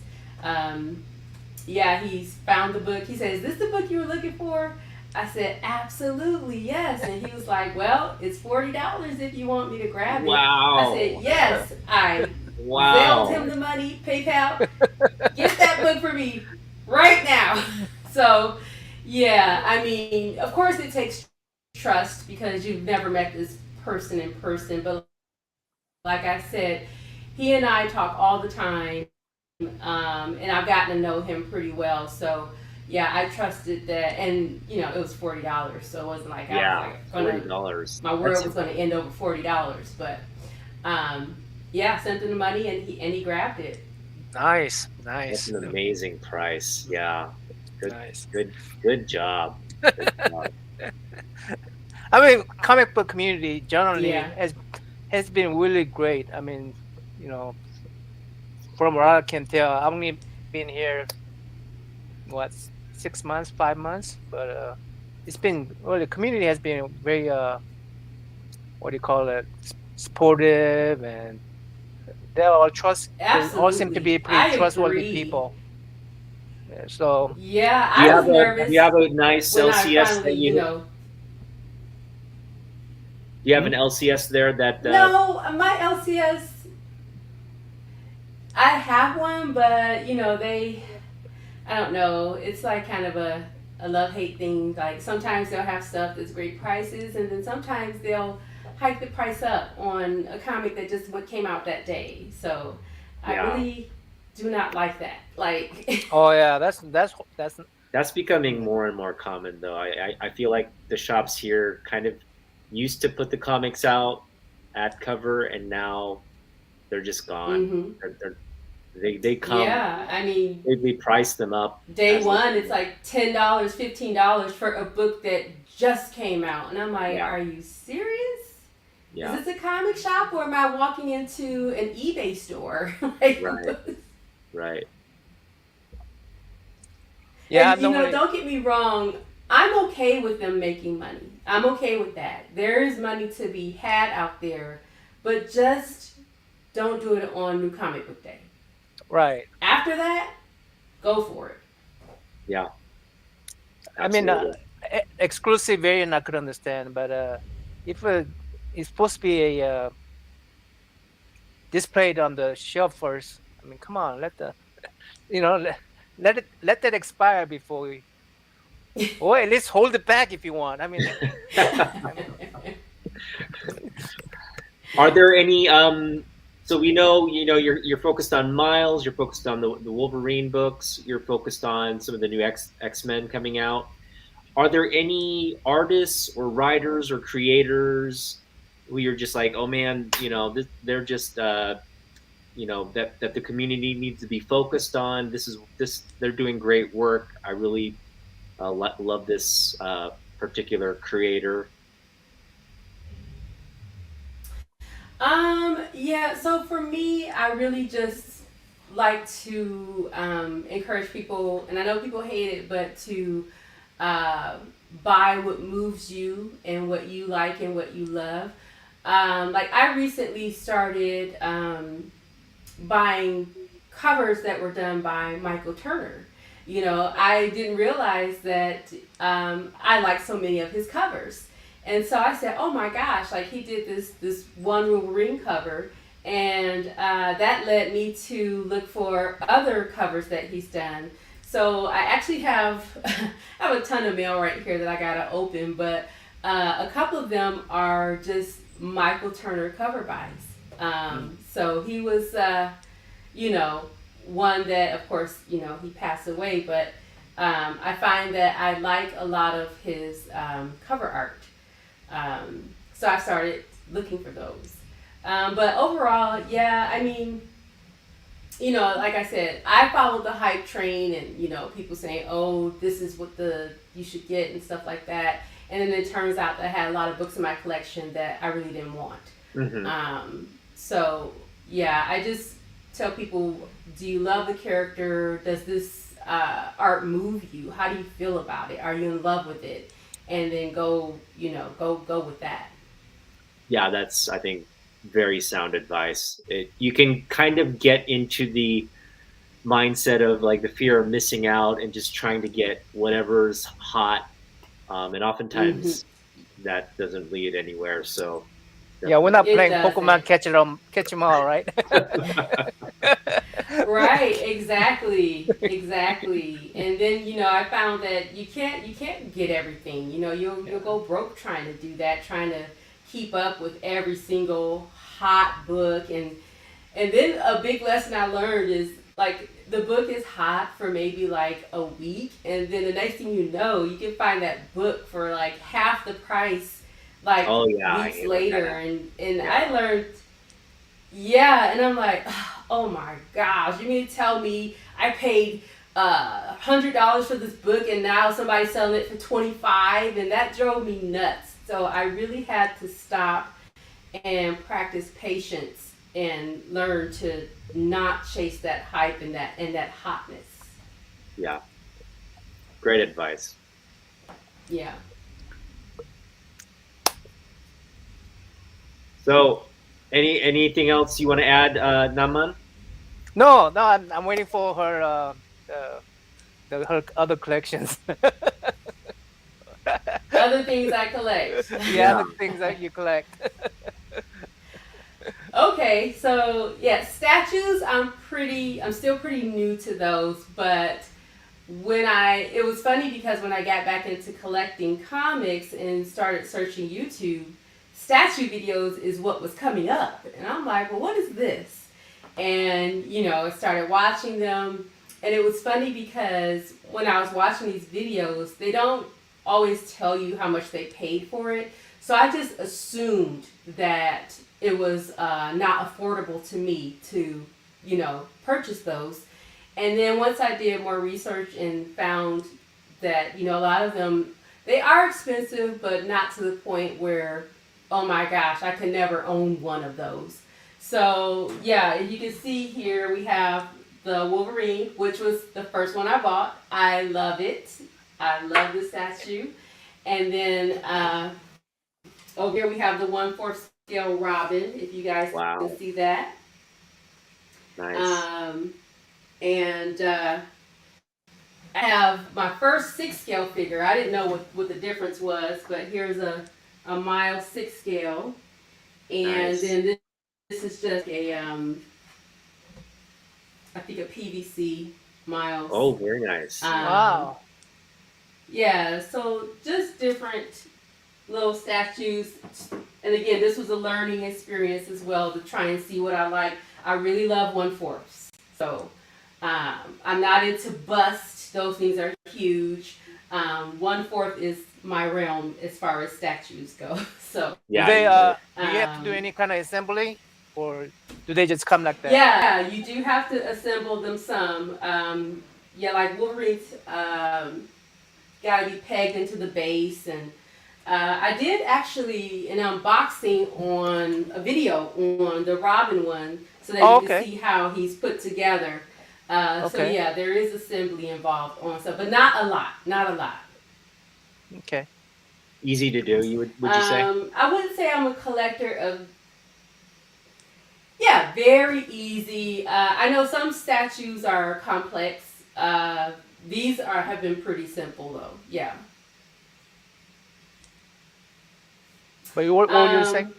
Yeah, he's found the book. He said, is this the book you were looking for? I said, absolutely, yes. And he was like, well, it's $40 if you want me to grab it. Wow. I said, yes. I Wow. Zelled him the money, PayPal. Get that book for me right now. So, yeah, I mean, of course it takes trust because you've never met this person in person. But like I said, he and I talk all the time, and I've gotten to know him pretty well. So, yeah, I trusted that, and it was $40, so it wasn't like I was Yeah, like forty gonna, dollars. my That's world was gonna end over $40, but um, yeah, sent him the money, and he grabbed it. Nice, that's nice, an amazing price. Yeah, good, nice. good, good job. Good job. I mean, comic book community generally Yeah, has been really great. I mean, you know, from what I can tell, I've only been here what 6 months, 5 months, but it's been well. The community has been very what do you call it, supportive, and they all trust. They all seem to absolutely, be pretty I trustworthy agree. people. Yeah, so Yeah, Do you I was have a Do you nervous have a nice when I LCS finally, that you? Do you have hmm? an LCS there that? no, my LCS, I have one, but I don't know. It's like kind of a love hate thing. Like sometimes they'll have stuff that's great prices, and then sometimes they'll hike the price up on a comic that just what came out that day. So I Yeah, really do not like that. Like, Oh yeah, that's that's becoming more and more common though. I feel like the shops here kind of used to put the comics out at cover, and now they're just gone. hmm, They come, yeah. I mean, they price them up day as they one, come it's in. like $10, $15 for a book that just came out, and I'm like, Yeah, are you serious? Is yeah, this a comic shop or am I walking into an eBay store? Like, right, right. yeah. and Normally, don't get me wrong, I'm okay with them making money. I'm okay with that. There is money to be had out there, but just don't do it on New Comic Book Day. right. After that, go for it. Yeah, I mean, absolutely. exclusive variant I could understand, but if it's supposed to be a displayed on the shelf first, I mean, come on, let the let that expire before we, or at least hold it back if you want. I mean, I mean, Are there any so we know you're focused on Miles, you're focused on the Wolverine books, you're focused on some of the new X-Men coming out. Are there any artists or writers or creators who you're just like, oh man, they're just that the community needs to be focused on. This they're doing great work. I really love this particular creator. Yeah, so for me, I really just like to encourage people, and I know people hate it, but to uh, buy what moves you and what you like and what you love. Like, I recently started buying covers that were done by Michael Turner. I didn't realize that I like so many of his covers. And so I said, "Oh my gosh!" Like, he did this one Wolverine cover, and that led me to look for other covers that he's done. So I actually have I have a ton of mail right here that I gotta open, but a couple of them are just Michael Turner cover buys. So he was, you know, one that, of course, he passed away, but I find that I like a lot of his cover art. So I started looking for those. But overall, yeah, I mean, like I said, I followed the hype train, and people saying, "Oh, this is what the you should get" and stuff like that. And then it turns out that I had a lot of books in my collection that I really didn't want. Mm-hmm. So yeah, I just tell people, do you love the character? Does this art move you? How do you feel about it? Are you in love with it? And then go with that. Yeah, that's, I think, very sound advice. You can kind of get into the mindset of like the fear of missing out and just trying to get whatever's hot, and Mm-hmm. oftentimes that doesn't lead anywhere. So yeah, we're definitely, not It playing doesn't. Pokemon catch 'em all, right? Right, exactly, exactly. And then I found that you can't get everything. You'll go broke trying to do that, trying to keep up with every single hot book. And then a big lesson I learned is, like the book is hot for maybe like a week, and then the next thing you know, you can find that book for like half the price, like Oh yeah, I weeks hate when that later, happens. and I Yeah. learned, yeah, and I'm like, oh my gosh, you mean to tell me I paid $100 for this book and now somebody's selling it for 25, and that drove me nuts. So I really had to stop and practice patience and learn to not chase that hype and that hotness. Yeah. Great advice. Yeah. So, anything else you want to add, Naman? No, no, I'm waiting for her her other collections. Other things I collect. Yeah, Yeah. the things that you collect. Okay, so yeah, statues. I'm still pretty new to those, but it was funny because when I got back into collecting comics and started searching YouTube, statue videos is what was coming up, and I'm like, well, what is this? And I started watching them, and it was funny because when I was watching these videos, they don't always tell you how much they paid for it. So I just assumed that it was not affordable to me to, purchase those. And then once I did more research and found that, a lot of them, they are expensive, but not to the point where, oh my gosh, I could never own one of those. So yeah, you can see here we have the Wolverine, which was the first one I bought. I love it. I love the statue. And then over here we have the 1/4 scale Robin, if you guys can Wow. see that. Nice. Um, and I have my first 6 scale figure. I didn't know what the difference was, but here's a Miles 6 scale. And Nice. then this is just I think a PVC Miles. Oh, very nice. Um, Wow. yeah, so just different little statues. And again, this was a learning experience as well to try and see what I like. I really love 1/4s. So I'm not into bust. Those things are huge. 1/4 is my realm as far as statues go. So Do Yeah, they do you have to do um, any kind of assembly, or do they just come like that? yeah, you do have to assemble them some. Yeah, like Wolverine's got to be pegged into the base, and I did actually an unboxing on a video on the Robin one, so that Oh, you can okay. see how he's put together. So Okay. yeah, there is assembly involved on stuff, but not a lot, not a lot. Okay. easy to do. Would you say? I wouldn't say I'm a collector of. Yeah, very easy. I know some statues are complex. These have been pretty simple though. Yeah. But what were you saying? Um,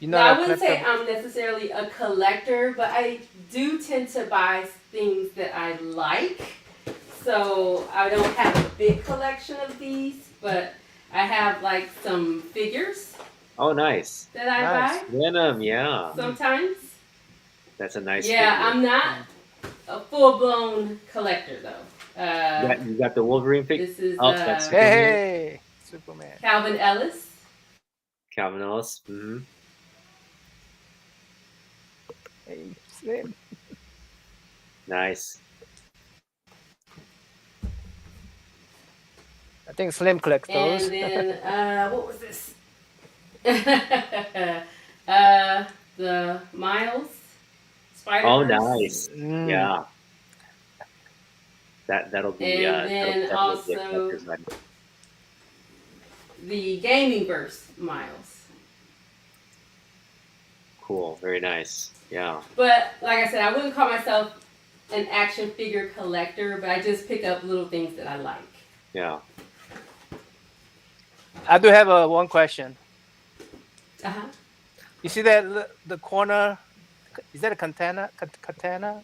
You're not Now, a I wouldn't collector say of. I'm necessarily a collector, but I do tend to buy things that I like. So I don't have a big collection of these, but I have like some figures Oh, nice. that I Nice. buy Venom. Yeah, Mm, sometimes. that's a nice Yeah, figure. I'm not mm. a full blown collector though. You got the Wolverine figure. This is Oh, that's Superman. Hey, Superman. Calvin Ellis. Calvin Ellis. Hey, Slim. Nice. I think Slim collects And those. then, what was this? uh, the Miles Spider Oh, Verse. nice. Mm. Yeah, that'll be And that'll then definitely be a also collector's item. the Gaming Verse Miles. Cool. Very nice. Yeah. But like I said, I wouldn't call myself an action figure collector, but I just pick up little things that I like. Yeah. I do have one question. Uh-huh. You see that the corner? Is that a katana? Katana?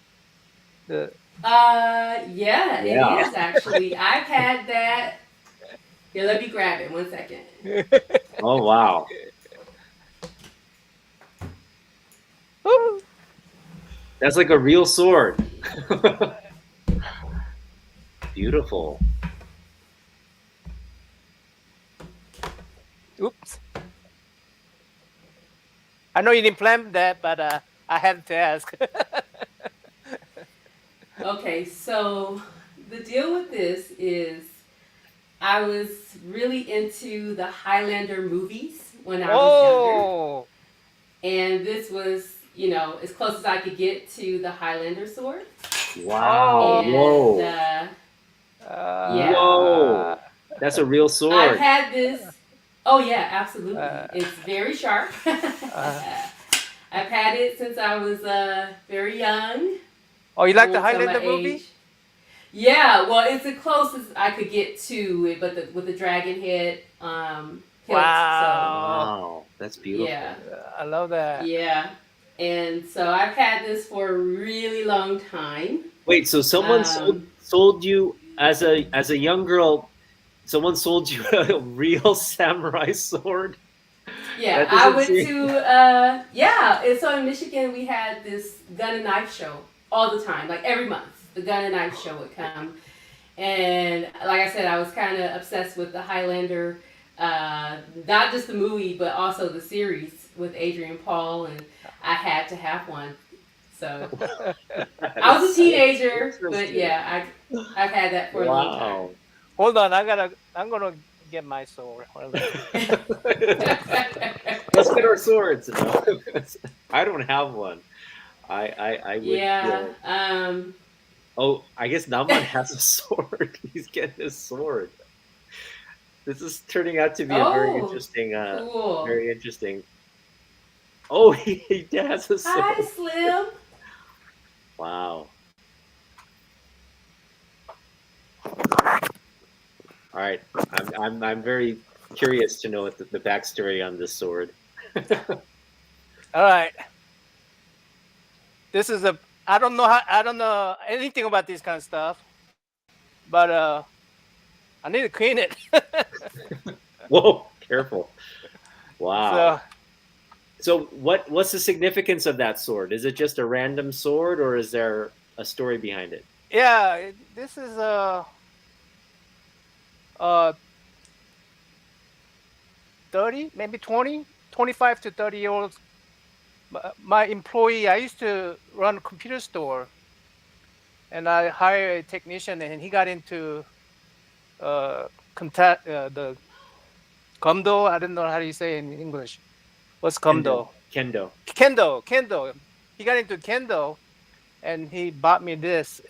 The Yeah, it Yeah. is actually. I've had that. Here, let me grab it. 1 second. Oh, wow. Woo! That's like a real sword. Beautiful. Oops. I know you didn't plan that, but I had to ask. Okay, so the deal with this is I was really into the Highlander movies when I was younger, Oh, and this was, you know, as close as I could get to the Highlander sword. Wow. oh, And Whoa. yeah, Whoa. uh, That's a real I've sword. had this. Oh yeah, absolutely. uh, It's very sharp. uh, I've had it since I was very young. oh, you I like the won't tell my Highlander movie? age. Yeah, well, it's the closest I could get to it, but with the dragon head hilt. So Wow, Wow. That's yeah, beautiful. I love that. yeah. And so I've had this for a really long time. Wait, so someone Um, sold you as a young girl, someone sold you a real samurai sword? yeah, That I doesn't went seem to yeah. And so in Michigan, we had this gun and knife show all the time, like every month. The gun and knife show would come, and like I said, I was kind of obsessed with the Highlander, not just the movie, but also the series with Adrian Paul, and I had to have one. So that I was a is so teenager, but interesting. yeah, I've had that for a long time. Wow. Hold on, I'm gonna get my sword. Hold on. Let's get our swords. You know? I don't have one. I would. Yeah. Oh, I guess Naman has a sword. He's getting a sword. This is turning out to be a very Oh, interesting. cool. Very interesting. Oh, he has a Hi, sword. Slim. Wow. All right. I'm very curious to know what the backstory on this sword. All right, this is a. I don't know anything about this kind of stuff, but I need to clean it. Whoa, careful. Wow. So So what's the significance of that sword? Is it just a random sword or is there a story behind it? yeah, this is uh 30, maybe 20, 25 to 30 year olds. My employee, I used to run a computer store, and I hired a technician, and he got into contact the Gumdo. I don't know how do you say it in English. What's Kendo. Gumdo? Kendo. Kendo. He got into Kendo, and he bought me this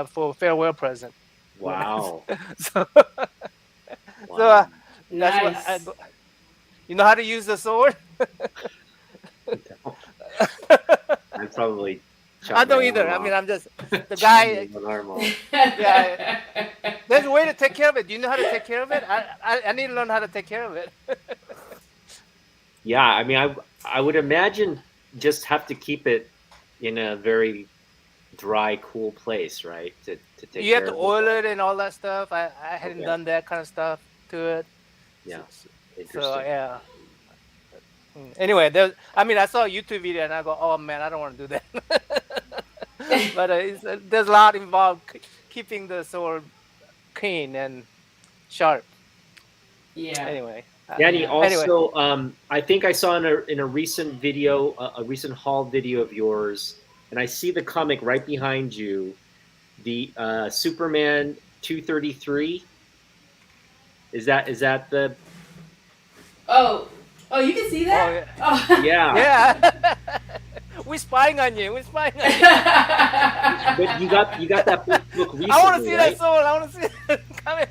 for a farewell present. Wow. so so Wow. that's what Nice. you know how to use the sword. I'd probably I chop my don't either. arm I off. mean, I'm just the Chop guy. my arm off. Yeah, there's a way to take care of it. Do you know how to take care of it? I need to learn how to take care of it. Yeah, I mean I would imagine just have to keep it in a very dry, cool place, right? To take You have care to of oil it. it and all that stuff. I hadn't Okay. done that kind of stuff to it. Yeah. So Interesting. yeah. Anyway, I mean, I saw a YouTube video and I go, oh man, I don't want to do that. But there's a lot involved keeping the sword clean and sharp. Yeah, Anyway, Danny, yeah. anyway, also, I think I saw in a recent video, a recent haul video of yours, and I see the comic right behind you, the Superman 233. Is that the? Oh, oh, you can see oh that. yeah, Oh. Yeah, yeah. We're spying on you. We're spying on you. but you got that book I want to recently, see that right? sword. I want to see it coming.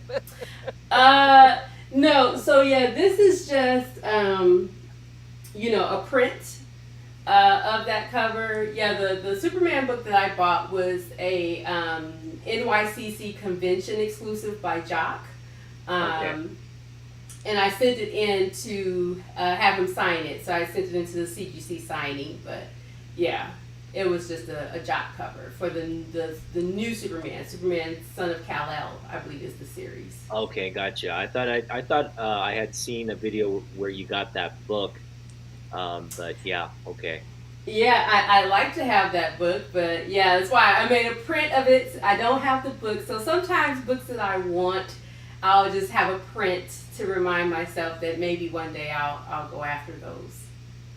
uh, no. So yeah, this is just you know, a print of that cover. Yeah, the Superman book that I bought was a NYCC convention exclusive by Jock. Okay. And I sent it in to have him sign it. So I sent it into the CGC signing. But yeah, it was just a Jock cover for the new Superman, Superman Son of Kal-El, I believe is the series. Okay, gotcha. I thought I had seen a video where you got that book, but yeah, okay. Yeah, I like to have that book, but yeah, that's why I made a print of it. I don't have the book, so sometimes books that I want, I'll just have a print to remind myself that maybe one day I'll go after those.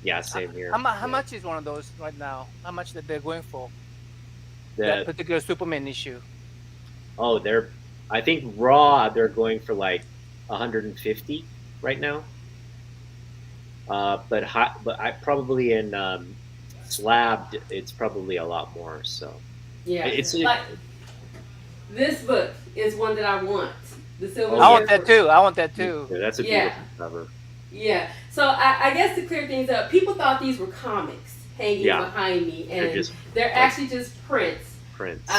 Yeah, same here. How Yeah. much is one of those right now? How much that they're going for that The particular Superman issue? Oh, they're I think raw they're going for like 150 right now. But I probably in slabbed it's probably a lot more. So Yeah, it's like this book is one that I want. The Silver oh I yeah, want that Surfer. too. I want that me too. too. That's a Yeah, beautiful cover. yeah. So I guess to clear things up, people thought these were comics hanging Yeah, behind me, they're and just they're like actually just prints prints.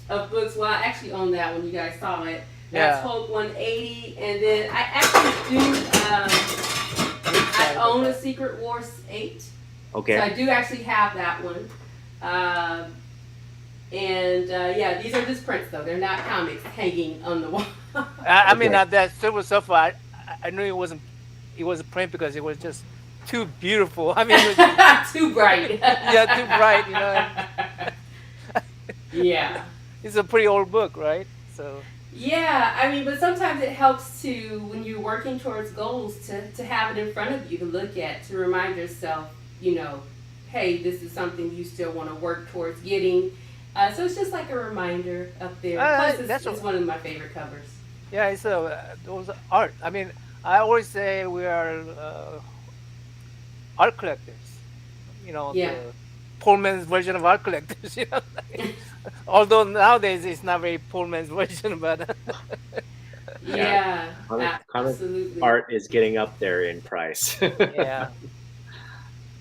of books. Well, I actually own that one. You guys saw it. That's Yeah, Hulk 180, and then I actually do. I'm I excited about own a that. Secret Wars 8, so Okay. I do actually have that one. Um, and yeah, these are just prints though. They're not comics hanging on the wall. I mean, Okay. that Silver Surfer. I knew it wasn't. It was a print because it was just too beautiful. I mean, it was just, Too bright. yeah, too bright. And Yeah. it's a pretty old book, right? So Yeah, I mean, but sometimes it helps to, when you're working towards goals, to have it in front of you to look at, to remind yourself, you know, hey, this is something you still want to work towards getting. So it's just like a reminder up there. Plus, that's it's one of my favorite covers. yeah. It's those art. I mean, I always say we are art collectors. You know, Yeah. the poor man's version of art collectors. Although nowadays it's not very poor man's version, but Yeah, Yeah, comic absolutely. art is getting up there in price. yeah,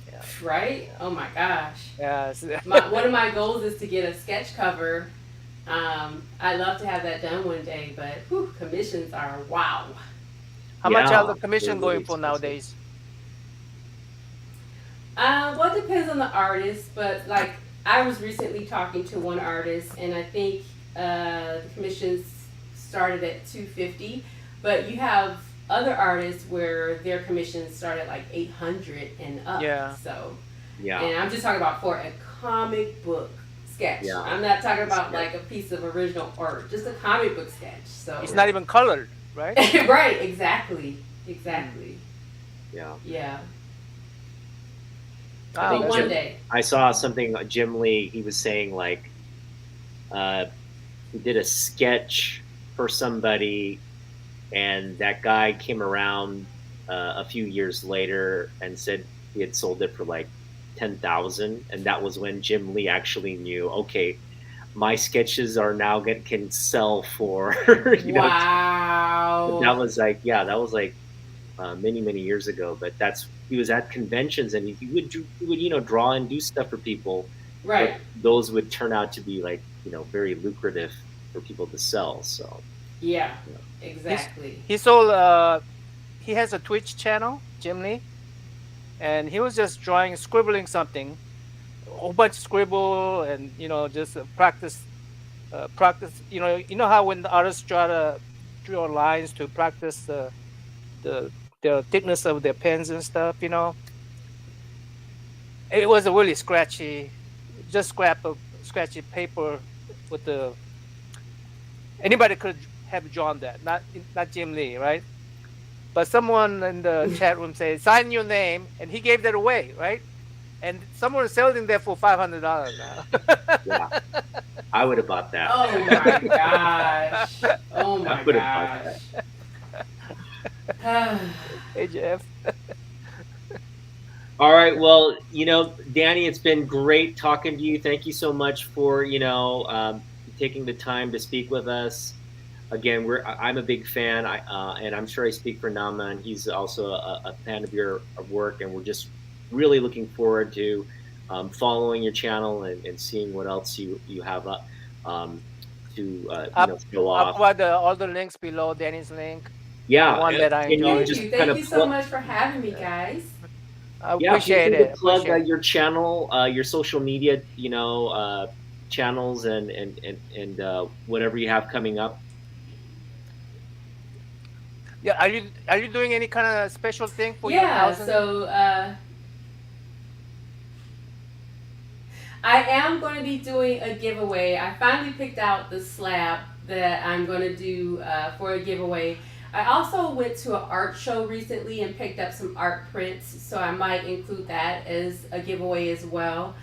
yeah, Right? Oh my gosh. yeah. One of my goals is to get a sketch cover. I'd love to have that done one day, but whew, commissions are wow. How much are Yeah, the they're commission really going for expensive. nowadays? Well, it depends on the artist, but like I was recently talking to one artist, and I think the commissions started at 250, but you have other artists where their commissions start at like 800 and up. Yeah. So, Yeah, and I'm just talking about for a comic book sketch. yeah. I'm not talking about Sketch. like a piece of original art, just a comic book sketch. So, It's Yeah, not even colored, right? right, exactly, Hmm. exactly. yeah. Yeah, I Wow, but think that's one Jim. day. I saw something. Jim Lee. He was saying like uh, he did a sketch for somebody, and that guy came around a few years later and said he had sold it for like 10,000, and that was when Jim Lee actually knew. Okay, my sketches are now can sell for That Wow. was like yeah, that was like many years ago. But that's he was at conventions and he would draw and do stuff for people, but Right. those would turn out to be like very lucrative for people to sell. So Yeah. yeah, he's Exactly. he sold. He has a Twitch channel, Jim Lee, and he was just drawing, scribbling something, a whole bunch of scribble, and just practice. You know how when the artists try to draw lines to practice the the thickness of their pens and stuff. It was a really scratchy, just scratchy paper with the anybody could have drawn that, not Jim Lee, right? But someone in the chat room said, "Sign your name," and he gave that away, right? And someone is selling that for $500 now. yeah, I would have bought that. Oh my gosh. Oh I my would have bought that. gosh. Hey Jeff. All right. Well, Danny, it's been great talking to you. Thank you so much for, taking the time to speak with us. Again, I'm a big fan, and I'm sure I speak for Nama, and he's also a fan of your work, and we're just really looking forward to following your channel and seeing what else you have up to I'll, show I'll off. provide all the links below Danny's link, the Yeah, one that I can you enjoyed. Thank just you. kind Thank of you so plug? much for having me, Yeah, guys. I Yeah, feel appreciate free to it. plug Appreciate it. your channel, your social media, channels, and whatever you have coming up. Yeah, are you doing any kind of special thing for your Yeah, thousand? so I am going to be doing a giveaway. I finally picked out the slab that I'm going to do for a giveaway. I also went to an art show recently and picked up some art prints, so I might include that as a giveaway as well.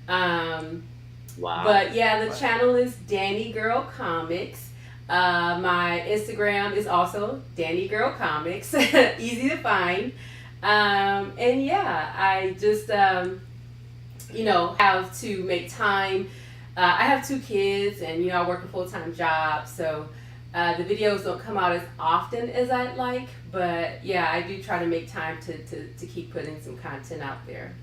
Um, Wow. but yeah, the Right. channel is Danny Girl Comics. My Instagram is also Danny Girl Comics, easy to find. And yeah, I just have to make time. I have two kids, and I work a full time job, so the videos don't come out as often as I'd like. But yeah, I do try to make time to keep putting some content out there.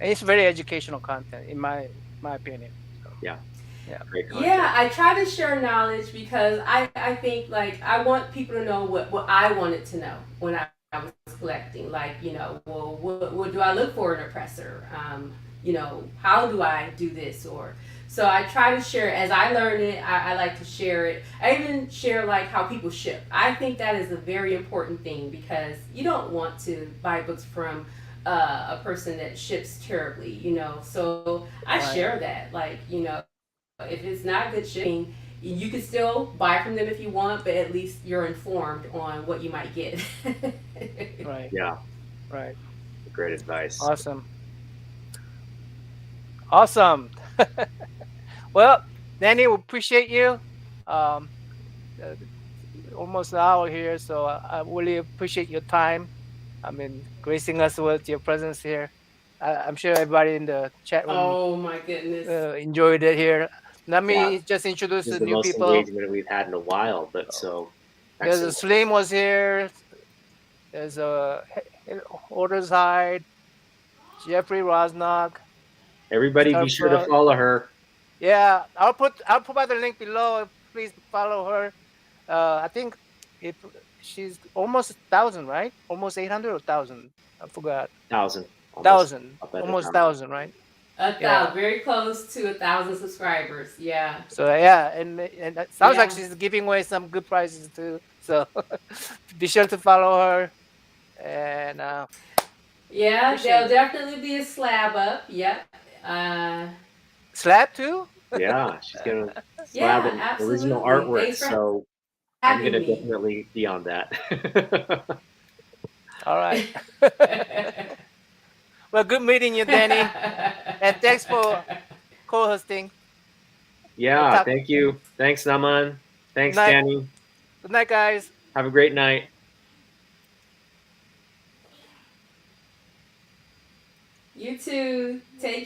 And it's very educational content, in my opinion. So Yeah. yeah. Great Yeah, content. I try to share knowledge because I think like I want people to know what I wanted to know when I was collecting. Like, well, what do I look for in an oppressor? How do I do this? Or so I try to share it. As I learn it, I like to share it. I even share like how people ship. I think that is a very important thing because you don't want to buy books from a person that ships terribly. So I Right. share that. Like, if it's not good shipping, you can still buy from them if you want, but at least you're informed on what you might get. Right. Yeah. Right. Great advice. Awesome. Awesome. Well, Danny, we appreciate you. Um, uh, almost an hour here, so I really appreciate your time. I mean, gracing us with your presence here. I'm sure everybody in the chat room Oh my goodness. enjoyed it here. Let Yeah. me just introduce This is the the new most people. engagement we've had in a while, but So so there's a excellent. Slim was here. There's a Orders Hide, Jeffrey Rosnock, Everybody be sure to Starfruit. follow her. Yeah, I'll provide the link below. Please follow her. I think it she's almost 1,000, right? Almost 800 or 1,000. I forgot. 1,000. Almost 1,000, up at almost 1,000. 1,000, right? A Yeah. thousand, very close to 1,000 subscribers. Yeah. So yeah, and it sounds like Yeah. she's giving away some good prizes too. So be sure to follow her and Yeah, appreciate there'll it. definitely be a slab up. Yep. Uh, Slap too. Yeah, she's gonna slab yeah, an original absolutely. artwork, Thanks for so I'm having gonna me. definitely be on that. All right. Well, good meeting you, Danny, and thanks for co-hosting. Yeah, Otaku. thank you. Thanks, Naman. Good Thanks, night. Danny. Good night, guys. Have a great night. You too. Take care.